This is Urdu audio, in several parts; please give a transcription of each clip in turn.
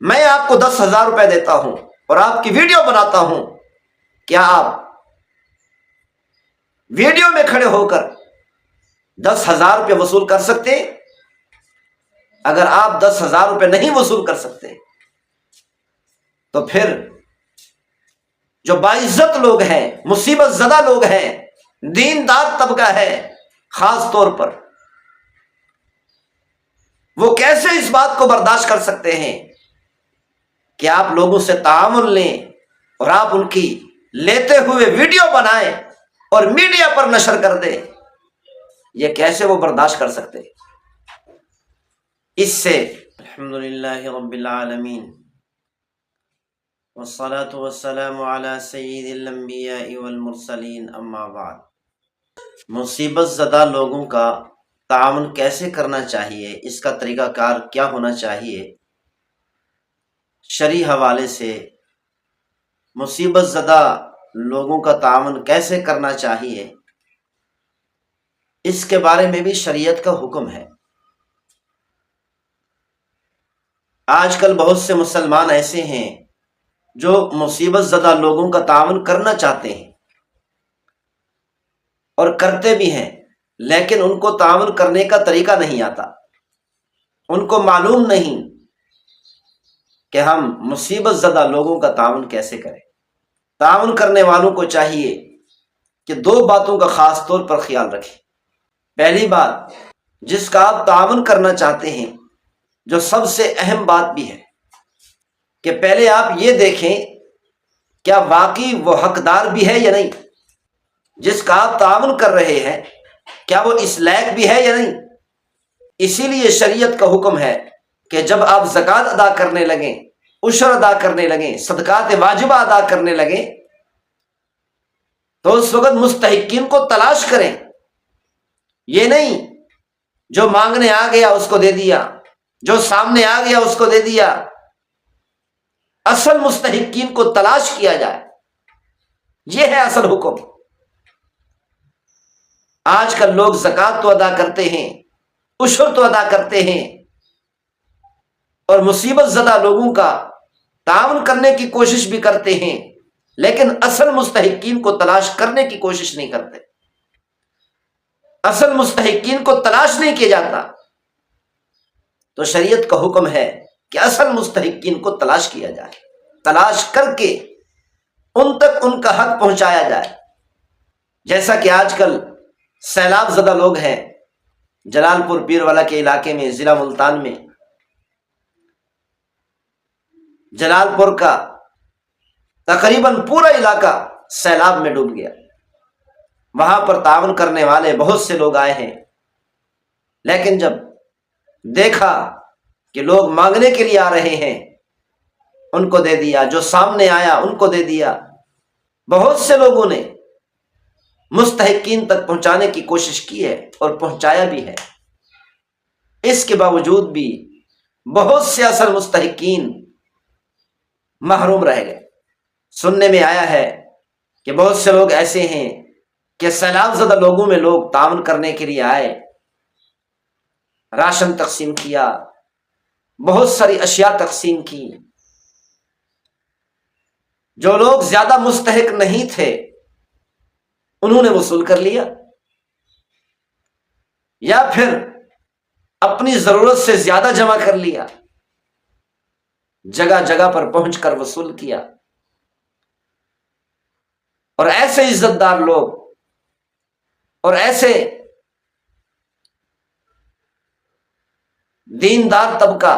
میں آپ کو 10,000 روپے دیتا ہوں اور آپ کی ویڈیو بناتا ہوں، کیا آپ ویڈیو میں کھڑے ہو کر 10,000 روپے وصول کر سکتے؟ اگر آپ 10,000 روپے نہیں وصول کر سکتے تو پھر جو باعزت لوگ ہیں، مصیبت زدہ لوگ ہیں، دیندار طبقہ ہے خاص طور پر، وہ کیسے اس بات کو برداشت کر سکتے ہیں کہ آپ لوگوں سے تعاون لیں اور آپ ان کی لیتے ہوئے ویڈیو بنائیں اور میڈیا پر نشر کر دیں؟ یہ کیسے وہ برداشت کر سکتے؟ اس سے الحمدللہ رب العالمین والصلاة والسلام علی سید الانبیاء والمرسلین، اما بعد۔ مصیبت زدہ لوگوں کا تعاون کیسے کرنا چاہیے، اس کا طریقہ کار کیا ہونا چاہیے، شرعی حوالے سے مصیبت زدہ لوگوں کا تعاون کیسے کرنا چاہیے، اس کے بارے میں بھی شریعت کا حکم ہے۔ آج کل بہت سے مسلمان ایسے ہیں جو مصیبت زدہ لوگوں کا تعاون کرنا چاہتے ہیں اور کرتے بھی ہیں، لیکن ان کو تعاون کرنے کا طریقہ نہیں آتا، ان کو معلوم نہیں کہ ہم مصیبت زدہ لوگوں کا تعاون کیسے کریں۔ تعاون کرنے والوں کو چاہیے کہ دو باتوں کا خاص طور پر خیال رکھیں۔ پہلی بات، جس کا آپ تعاون کرنا چاہتے ہیں، جو سب سے اہم بات بھی ہے، کہ پہلے آپ یہ دیکھیں کیا واقعی وہ حقدار بھی ہے یا نہیں۔ جس کا آپ تعاون کر رہے ہیں کیا وہ اس لائق بھی ہے یا نہیں۔ اسی لیے شریعت کا حکم ہے کہ جب آپ زکوٰۃ ادا کرنے لگیں، عشر ادا کرنے لگیں، صدقات واجبہ ادا کرنے لگیں، تو اس وقت مستحقین کو تلاش کریں۔ یہ نہیں جو مانگنے آ گیا اس کو دے دیا، جو سامنے آ گیا اس کو دے دیا۔ اصل مستحقین کو تلاش کیا جائے، یہ ہے اصل حکم۔ آج کل لوگ زکوٰۃ تو ادا کرتے ہیں، عشر تو ادا کرتے ہیں، اور مصیبت زدہ لوگوں کا تعاون کرنے کی کوشش بھی کرتے ہیں، لیکن اصل مستحقین کو تلاش کرنے کی کوشش نہیں کرتے۔ اصل مستحقین کو تلاش نہیں کیا جاتا، تو شریعت کا حکم ہے کہ اصل مستحقین کو تلاش کیا جائے، تلاش کر کے ان تک ان کا حق پہنچایا جائے۔ جیسا کہ آج کل سیلاب زدہ لوگ ہیں، جلال پور پیروالا کے علاقے میں، ضلع ملتان میں، جلال پور کا تقریباً پورا علاقہ سیلاب میں ڈوب گیا۔ وہاں پر تعاون کرنے والے بہت سے لوگ آئے ہیں، لیکن جب دیکھا کہ لوگ مانگنے کے لیے آ رہے ہیں، ان کو دے دیا، جو سامنے آیا ان کو دے دیا۔ بہت سے لوگوں نے مستحقین تک پہنچانے کی کوشش کی ہے اور پہنچایا بھی ہے، اس کے باوجود بھی بہت سے اصل مستحقین محروم رہ گئے۔ سننے میں آیا ہے کہ بہت سے لوگ ایسے ہیں کہ سیلاب زدہ لوگوں میں لوگ تعاون کرنے کے لیے آئے، راشن تقسیم کیا، بہت ساری اشیاء تقسیم کی۔ جو لوگ زیادہ مستحق نہیں تھے انہوں نے وصول کر لیا، یا پھر اپنی ضرورت سے زیادہ جمع کر لیا، جگہ جگہ پر پہنچ کر وصول کیا۔ اور ایسے عزت دار لوگ اور ایسے دیندار طبقہ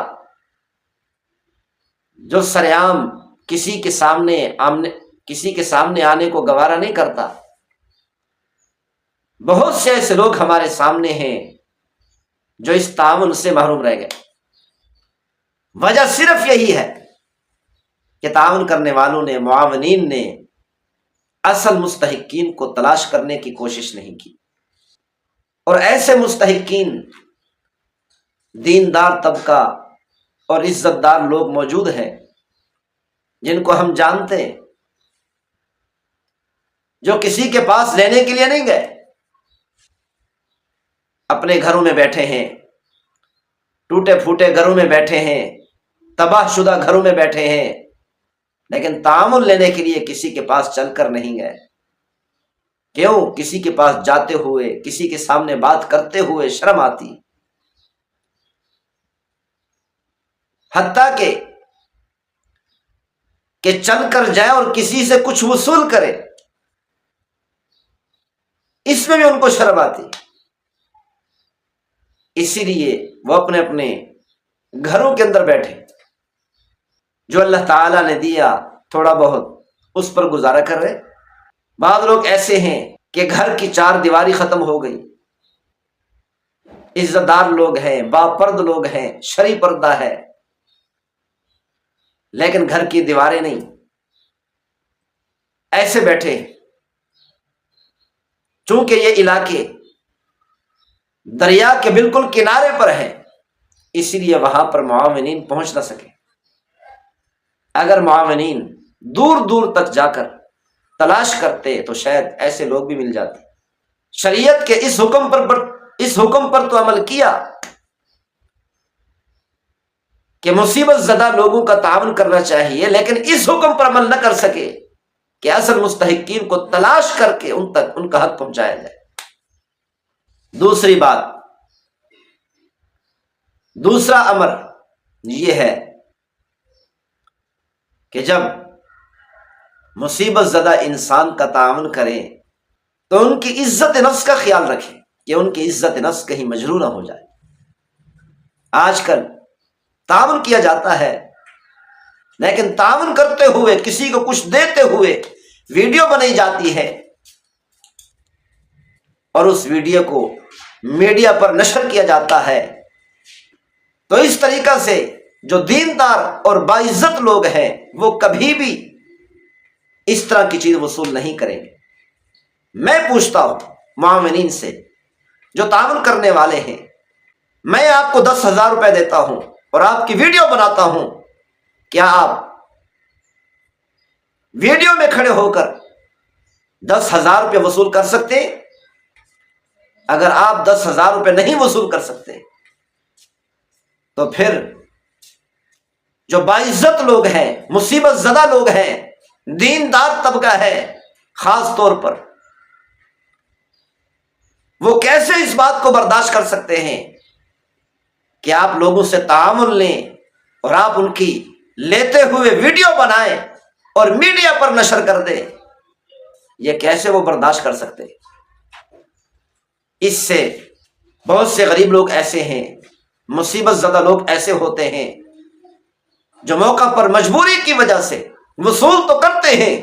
جو سرعام کسی کے سامنے آنے کو گوارا نہیں کرتا، بہت سے ایسے لوگ ہمارے سامنے ہیں جو اس تعاون سے محروم رہ گئے۔ وجہ صرف یہی ہے کہ تعاون کرنے والوں نے، معاونین نے اصل مستحقین کو تلاش کرنے کی کوشش نہیں کی۔ اور ایسے مستحقین، دیندار طبقہ اور عزت دار لوگ موجود ہیں جن کو ہم جانتے ہیں، جو کسی کے پاس لینے کے لیے نہیں گئے، اپنے گھروں میں بیٹھے ہیں، ٹوٹے پھوٹے گھروں میں بیٹھے ہیں، تباہ شدہ گھروں میں بیٹھے ہیں، لیکن تعامل لینے کے لیے کسی کے پاس چل کر نہیں گئے۔ کیوں؟ کسی کے پاس جاتے ہوئے، کسی کے سامنے بات کرتے ہوئے شرم آتی، حتیٰ کہ چل کر جائے اور کسی سے کچھ وصول کرے، اس میں بھی ان کو شرم آتی۔ اسی لیے وہ اپنے اپنے گھروں کے اندر بیٹھے، جو اللہ تعالیٰ نے دیا تھوڑا بہت اس پر گزارا کر رہے۔ بعض لوگ ایسے ہیں کہ گھر کی چار دیواری ختم ہو گئی، عزت دار لوگ ہیں، باپرد لوگ ہیں، شرعی پردہ ہے، لیکن گھر کی دیواریں نہیں، ایسے بیٹھے۔ چونکہ یہ علاقے دریا کے بالکل کنارے پر ہیں، اسی لیے وہاں پر معاونین پہنچ نہ سکے۔ اگر معاونین دور دور تک جا کر تلاش کرتے تو شاید ایسے لوگ بھی مل جاتے۔ شریعت کے اس حکم پر تو عمل کیا کہ مصیبت زدہ لوگوں کا تعاون کرنا چاہیے، لیکن اس حکم پر عمل نہ کر سکے کہ اصل مستحقین کو تلاش کر کے ان تک ان کا حق پہنچایا جائے۔ دوسری بات، دوسرا امر یہ ہے کہ جب مصیبت زدہ انسان کا تعاون کریں تو ان کی عزت نفس کا خیال رکھیں کہ ان کی عزت نفس کہیں مجروح نہ ہو جائے۔ آج کل تعاون کیا جاتا ہے، لیکن تعاون کرتے ہوئے کسی کو کچھ دیتے ہوئے ویڈیو بنائی جاتی ہے اور اس ویڈیو کو میڈیا پر نشر کیا جاتا ہے، تو اس طریقہ سے جو دیندار اور باعزت لوگ ہیں وہ کبھی بھی اس طرح کی چیز وصول نہیں کریں گے۔ میں پوچھتا ہوں معاونین سے جو تعاون کرنے والے ہیں، میں آپ کو 10,000 روپے دیتا ہوں اور آپ کی ویڈیو بناتا ہوں، کیا آپ ویڈیو میں کھڑے ہو کر 10,000 روپے وصول کر سکتے ہیں؟ اگر آپ 10,000 روپے نہیں وصول کر سکتے تو پھر جو باعزت لوگ ہیں، مصیبت زدہ لوگ ہیں، دیندار طبقہ ہے خاص طور پر، وہ کیسے اس بات کو برداشت کر سکتے ہیں کہ آپ لوگوں سے تعاون لیں اور آپ ان کی لیتے ہوئے ویڈیو بنائیں اور میڈیا پر نشر کر دیں؟ یہ کیسے وہ برداشت کر سکتے؟ اس سے بہت سے غریب لوگ ایسے ہیں، مصیبت زدہ لوگ ایسے ہوتے ہیں جو موقع پر مجبوری کی وجہ سے وصول تو کرتے ہیں،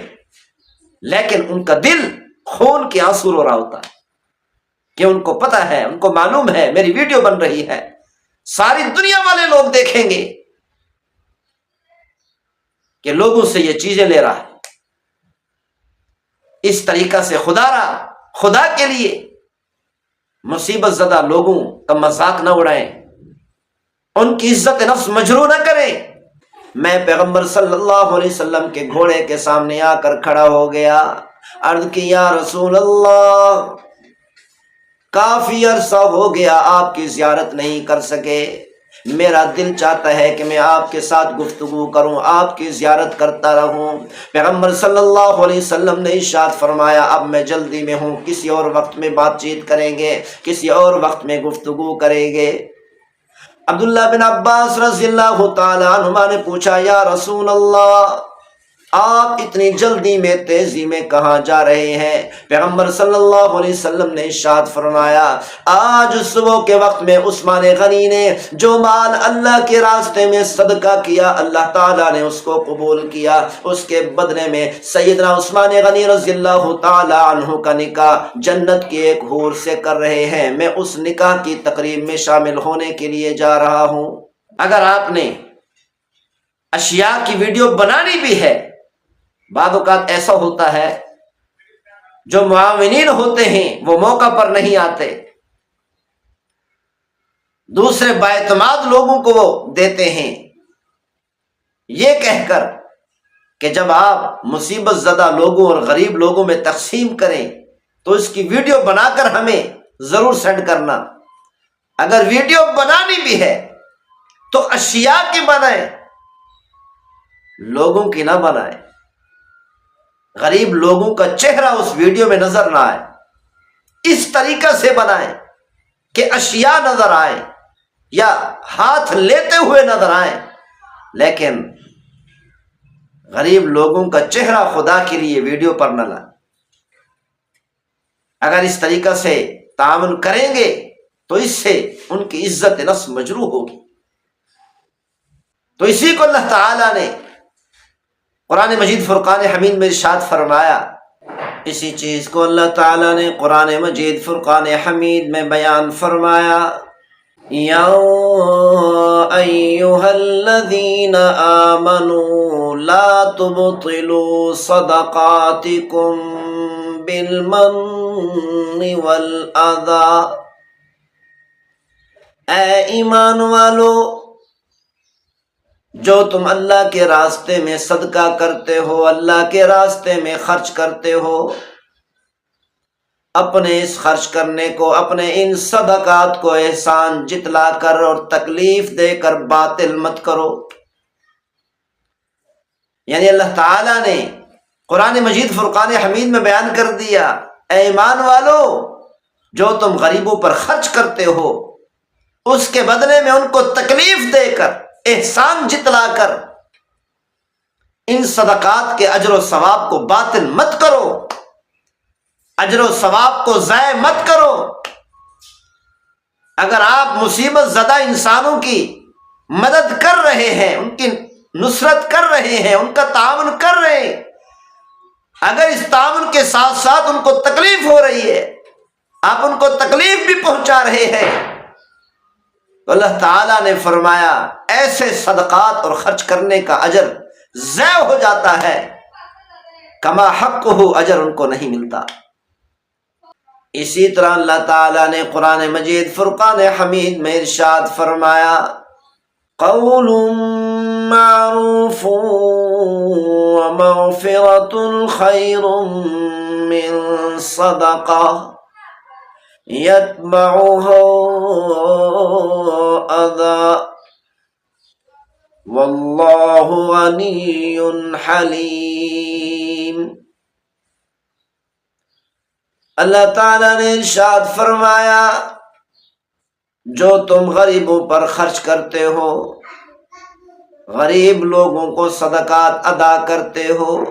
لیکن ان کا دل خون کے آنسو رو رہا ہوتا ہے کہ ان کو پتہ ہے، ان کو معلوم ہے میری ویڈیو بن رہی ہے، ساری دنیا والے لوگ دیکھیں گے کہ لوگوں سے یہ چیزیں لے رہا ہے۔ اس طریقہ سے خدا کے لیے مصیبت زدہ لوگوں کا مذاق نہ اڑائیں، ان کی عزت نفس مجروح نہ کریں۔ میں پیغمبر صلی اللہ علیہ وسلم کے گھوڑے کے سامنے آ کر کھڑا ہو گیا، عرض کی یا رسول اللہ، کافی عرصہ ہو گیا آپ کی زیارت نہیں کر سکے، میرا دل چاہتا ہے کہ میں آپ کے ساتھ گفتگو کروں، آپ کی زیارت کرتا رہوں۔ پیغمبر صلی اللہ علیہ وسلم نے ارشاد فرمایا اب میں جلدی میں ہوں، کسی اور وقت میں بات چیت کریں گے، کسی اور وقت میں گفتگو کریں گے۔ عبداللہ بن عباس رضی اللہ تعالیٰ عنہما نے پوچھا یا رسول اللہ، آپ اتنی جلدی میں تیزی میں کہاں جا رہے ہیں؟ پیغمبر صلی اللہ علیہ وسلم نے ارشاد فرمایا آج صبح کے وقت میں عثمان غنی نے جو مال اللہ کے راستے میں صدقہ کیا، اللہ تعالیٰ نے اس کو قبول کیا، اس کے بدلے میں سیدنا عثمان غنی رضی اللہ تعالیٰ عنہ کا نکاح جنت کی ایک حور سے کر رہے ہیں، میں اس نکاح کی تقریب میں شامل ہونے کے لیے جا رہا ہوں۔ اگر آپ نے اشیاء کی ویڈیو بنانی بھی ہے، بعض اوقات ایسا ہوتا ہے جو معاونین ہوتے ہیں وہ موقع پر نہیں آتے، دوسرے بااعتماد لوگوں کو وہ دیتے ہیں یہ کہہ کر کہ جب آپ مصیبت زدہ لوگوں اور غریب لوگوں میں تقسیم کریں تو اس کی ویڈیو بنا کر ہمیں ضرور سینڈ کرنا۔ اگر ویڈیو بنانی بھی ہے تو اشیاء کی بنائیں، لوگوں کی نہ بنائیں، غریب لوگوں کا چہرہ اس ویڈیو میں نظر نہ آئے، اس طریقہ سے بنائیں کہ اشیاء نظر آئے یا ہاتھ لیتے ہوئے نظر آئے، لیکن غریب لوگوں کا چہرہ خدا کے لیے ویڈیو پر نہ لائیں۔ اگر اس طریقہ سے تعاون کریں گے تو اس سے ان کی عزت نفس مجروح ہوگی۔ تو اسی کو اللہ تعالیٰ نے قرآن مجید فرقان حمید میں ارشاد فرمایا، اسی چیز کو اللہ تعالیٰ نے قرآن مجید فرقان حمید میں بیان فرمایا، یا ایہا الذین آمنوا لا تبطلوا صدقاتکم بالمن والأذى، اے ایمان والو جو تم اللہ کے راستے میں صدقہ کرتے ہو، اللہ کے راستے میں خرچ کرتے ہو، اپنے اس خرچ کرنے کو، اپنے ان صدقات کو احسان جتلا کر اور تکلیف دے کر باطل مت کرو۔ یعنی اللہ تعالیٰ نے قرآن مجید فرقان حمید میں بیان کر دیا، اے ایمان والو جو تم غریبوں پر خرچ کرتے ہو، اس کے بدلے میں ان کو تکلیف دے کر، احسان جتلا کر ان صدقات کے اجر و ثواب کو باطل مت کرو، اجر و ثواب کو ضائع مت کرو۔ اگر آپ مصیبت زدہ انسانوں کی مدد کر رہے ہیں، ان کی نصرت کر رہے ہیں، ان کا تعاون کر رہے ہیں، اگر اس تعاون کے ساتھ ساتھ ان کو تکلیف ہو رہی ہے، آپ ان کو تکلیف بھی پہنچا رہے ہیں، تو اللہ تعالیٰ نے فرمایا ایسے صدقات اور خرچ کرنے کا اجر ضائع ہو جاتا ہے، کما حق ہو، اجر ان کو نہیں ملتا۔ اسی طرح اللہ تعالیٰ نے قرآن مجید فرقان حمید میں ارشاد فرمایا، قول معروف ومغفرۃ خیر من صدقہ یتبعها اذی واللہ غنی حلیم۔ اللہ تعالیٰ نے ارشاد فرمایا، جو تم غریبوں پر خرچ کرتے ہو، غریب لوگوں کو صدقات ادا کرتے ہو،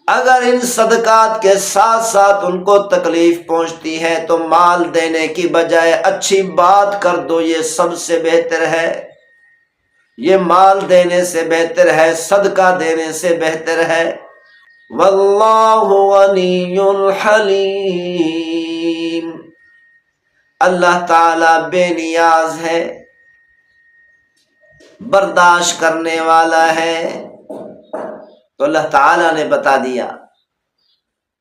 اگر ان صدقات کے ساتھ ساتھ ان کو تکلیف پہنچتی ہے تو مال دینے کی بجائے اچھی بات کر دو، یہ سب سے بہتر ہے، یہ مال دینے سے بہتر ہے، صدقہ دینے سے بہتر ہے۔ واللہ غنی حلیم، اللہ تعالی بے نیاز ہے، برداشت کرنے والا ہے۔ تو اللہ تعالیٰ نے بتا دیا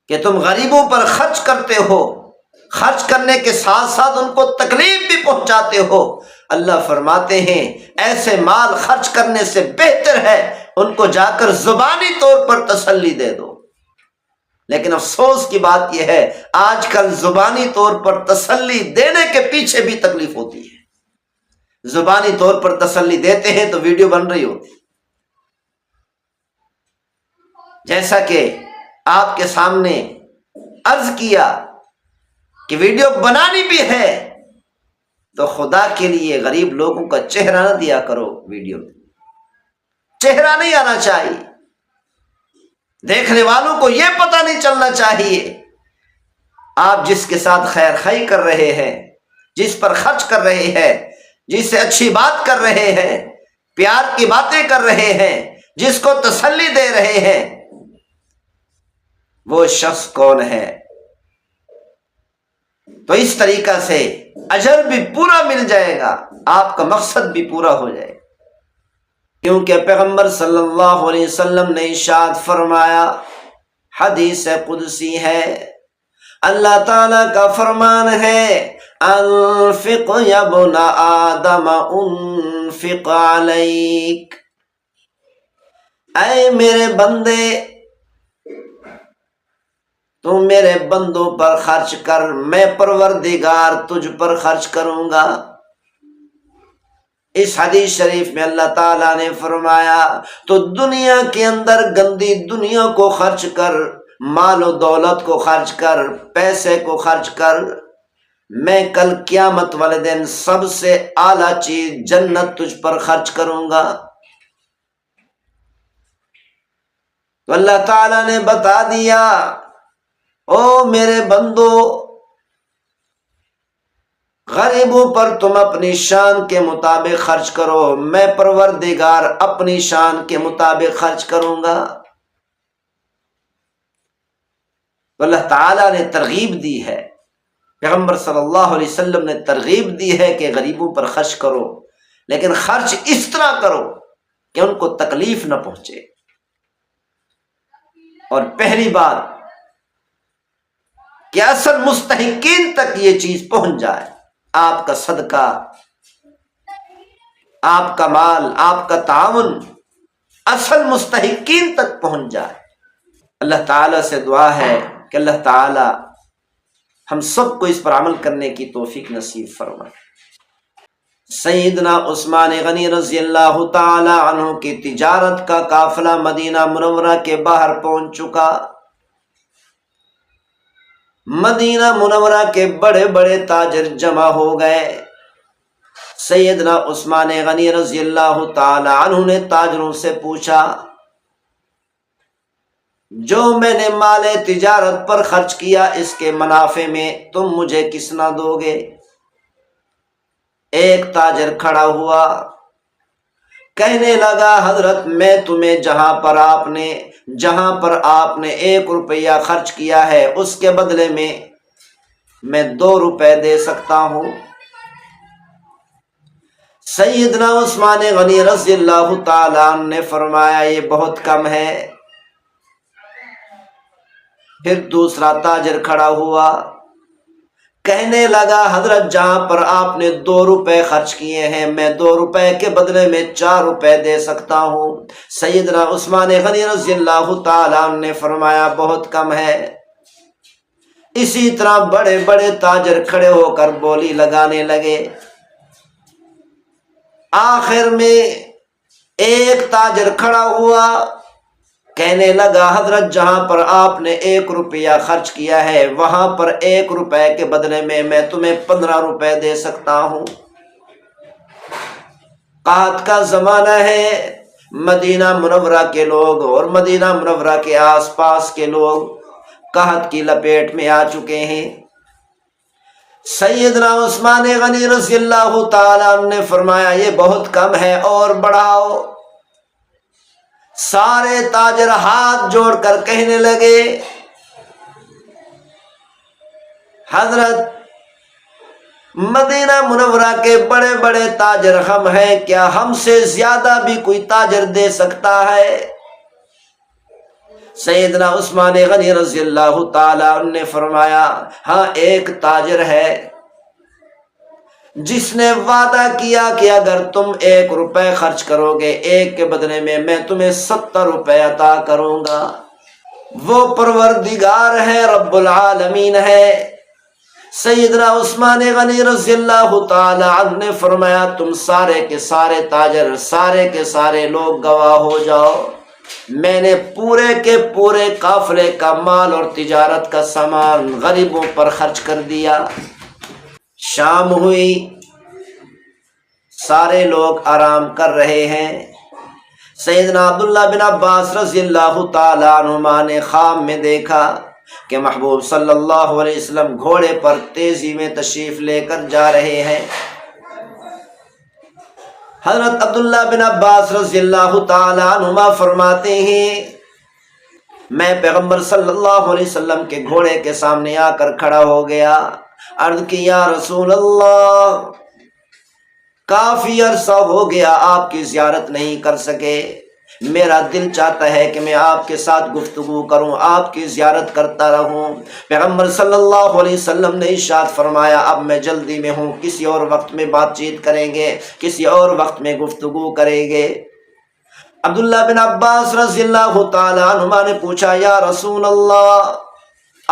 کہ تم غریبوں پر خرچ کرتے ہو، خرچ کرنے کے ساتھ ساتھ ان کو تکلیف بھی پہنچاتے ہو، اللہ فرماتے ہیں ایسے مال خرچ کرنے سے بہتر ہے ان کو جا کر زبانی طور پر تسلی دے دو۔ لیکن افسوس کی بات یہ ہے آج کل زبانی طور پر تسلی دینے کے پیچھے بھی تکلیف ہوتی ہے۔ زبانی طور پر تسلی دیتے ہیں تو ویڈیو بن رہی ہوتی، جیسا کہ آپ کے سامنے عرض کیا کہ ویڈیو بنانی بھی ہے تو خدا کے لیے غریب لوگوں کا چہرہ نہ دیا کرو، ویڈیو میں چہرہ نہیں آنا چاہیے، دیکھنے والوں کو یہ پتہ نہیں چلنا چاہیے آپ جس کے ساتھ خیر خواہی کر رہے ہیں، جس پر خرچ کر رہے ہیں، جس سے اچھی بات کر رہے ہیں، پیار کی باتیں کر رہے ہیں، جس کو تسلی دے رہے ہیں، وہ شخص کون ہے۔ تو اس طریقہ سے اجر بھی پورا مل جائے گا، آپ کا مقصد بھی پورا ہو جائے گا، کیونکہ پیغمبر صلی اللہ علیہ وسلم نے ارشاد فرمایا، حدیث قدسی ہے، اللہ تعالیٰ کا فرمان ہے، انفق یا ابن آدم انفق علیک، اے میرے بندے تو میرے بندوں پر خرچ کر، میں پروردگار تجھ پر خرچ کروں گا۔ اس حدیث شریف میں اللہ تعالیٰ نے فرمایا تو دنیا کے اندر گندی دنیا کو خرچ کر، مال و دولت کو خرچ کر، پیسے کو خرچ کر، میں کل قیامت والے دن سب سے اعلیٰ چیز جنت تجھ پر خرچ کروں گا۔ تو اللہ تعالیٰ نے بتا دیا، او میرے بندو، غریبوں پر تم اپنی شان کے مطابق خرچ کرو، میں پروردگار اپنی شان کے مطابق خرچ کروں گا۔ تو اللہ تعالیٰ نے ترغیب دی ہے، پیغمبر صلی اللہ علیہ وسلم نے ترغیب دی ہے کہ غریبوں پر خرچ کرو، لیکن خرچ اس طرح کرو کہ ان کو تکلیف نہ پہنچے۔ اور پہلی بات کہ اصل مستحقین تک یہ چیز پہنچ جائے، آپ کا صدقہ، آپ کا مال، آپ کا تعاون اصل مستحقین تک پہنچ جائے۔ اللہ تعالیٰ سے دعا ہے کہ اللہ تعالیٰ ہم سب کو اس پر عمل کرنے کی توفیق نصیب فرمائے۔ سیدنا عثمان غنی رضی اللہ تعالی عنہ کی تجارت کا قافلہ مدینہ منورہ کے باہر پہنچ چکا۔ مدینہ منورہ کے بڑے بڑے تاجر جمع ہو گئے۔ سیدنا عثمان غنی رضی اللہ تعالی عنہ نے تاجروں سے پوچھا، جو میں نے مال تجارت پر خرچ کیا اس کے منافع میں تم مجھے کتنا دو گے؟ ایک تاجر کھڑا ہوا، کہنے لگا، حضرت میں تمہیں جہاں پر آپ نے 1 روپیہ خرچ کیا ہے اس کے بدلے میں 2 روپے دے سکتا ہوں۔ سیدنا عثمان غنی رضی اللہ تعالی عنہ نے فرمایا یہ بہت کم ہے۔ پھر دوسرا تاجر کھڑا ہوا، کہنے لگا، حضرت جہاں پر آپ نے 2 روپے خرچ کیے ہیں میں 2 روپے کے بدلے میں 4 روپے دے سکتا ہوں۔ سیدنا عثمان غنی رضی اللہ تعالی عنہ نے فرمایا بہت کم ہے۔ اسی طرح بڑے بڑے تاجر کھڑے ہو کر بولی لگانے لگے۔ آخر میں ایک تاجر کھڑا ہوا، کہنے لگا، حضرت جہاں پر آپ نے 1 روپیہ خرچ کیا ہے وہاں پر 1 روپے کے بدلے میں تمہیں 15 روپے دے سکتا ہوں۔ قحط کا زمانہ ہے، مدینہ منورہ کے لوگ اور مدینہ منورہ کے آس پاس کے لوگ قحط کی لپیٹ میں آ چکے ہیں۔ سیدنا عثمان غنی رضی اللہ تعالی عنہ نے فرمایا یہ بہت کم ہے اور بڑھاؤ۔ سارے تاجر ہاتھ جوڑ کر کہنے لگے، حضرت مدینہ منورہ کے بڑے بڑے تاجر ہم ہیں، کیا ہم سے زیادہ بھی کوئی تاجر دے سکتا ہے؟ سیدنا عثمان غنی رضی اللہ تعالی عنہ نے فرمایا، ہاں ایک تاجر ہے جس نے وعدہ کیا کہ اگر تم 1 روپے خرچ کرو گے 1 کے بدلے میں تمہیں 70 روپے عطا کروں گا۔ وہ پروردگار ہے، رب العالمین ہے۔ سیدنا عثمان غنی رضی اللہ تعالی عنہ نے فرمایا تم سارے کے سارے تاجر، سارے کے سارے لوگ گواہ ہو جاؤ، میں نے پورے کے پورے قافلے کا مال اور تجارت کا سامان غریبوں پر خرچ کر دیا۔ شام ہوئی، سارے لوگ آرام کر رہے ہیں۔ سیدنا عبداللہ بن عباس رضی اللہ تعالی عنہما نے خواب میں دیکھا کہ محبوب صلی اللہ علیہ وسلم گھوڑے پر تیزی میں تشریف لے کر جا رہے ہیں۔ حضرت عبداللہ بن عباس رضی اللہ تعالی عنہما فرماتے ہیں میں پیغمبر صلی اللہ علیہ وسلم کے گھوڑے کے سامنے آ کر کھڑا ہو گیا، عرض کی یا رسول اللہ، کافی عرصہ ہو گیا آپ کی زیارت نہیں کر سکے، میرا دل چاہتا ہے کہ میں آپ کے ساتھ گفتگو کروں، آپ کی زیارت کرتا رہوں۔ پیغمبر صلی اللہ علیہ وسلم نے ارشاد فرمایا اب میں جلدی میں ہوں، کسی اور وقت میں بات چیت کریں گے، کسی اور وقت میں گفتگو کریں گے۔ عبداللہ بن عباس رضی اللہ تعالی عنہما نے پوچھا یا رسول اللہ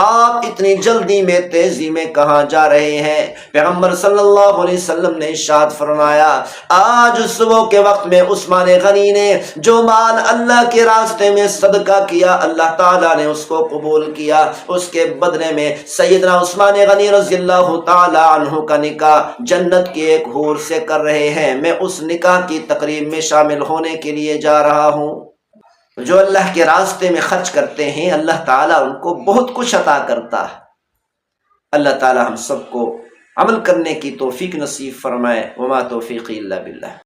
آپ اتنی جلدی میں تیزی میں کہاں جا رہے ہیں؟ پیغمبر صلی اللہ علیہ وسلم نے ارشاد فرمایا آج صبح کے وقت میں عثمان غنی نے جو مال اللہ کے راستے میں صدقہ کیا اللہ تعالیٰ نے اس کو قبول کیا، اس کے بدلے میں سیدنا عثمان غنی رضی اللہ تعالیٰ عنہ کا نکاح جنت کی ایک حور سے کر رہے ہیں، میں اس نکاح کی تقریب میں شامل ہونے کے لیے جا رہا ہوں۔ جو اللہ کے راستے میں خرچ کرتے ہیں اللہ تعالیٰ ان کو بہت کچھ عطا کرتا ہے۔ اللہ تعالیٰ ہم سب کو عمل کرنے کی توفیق نصیب فرمائے۔ وما توفیقی الا باللہ۔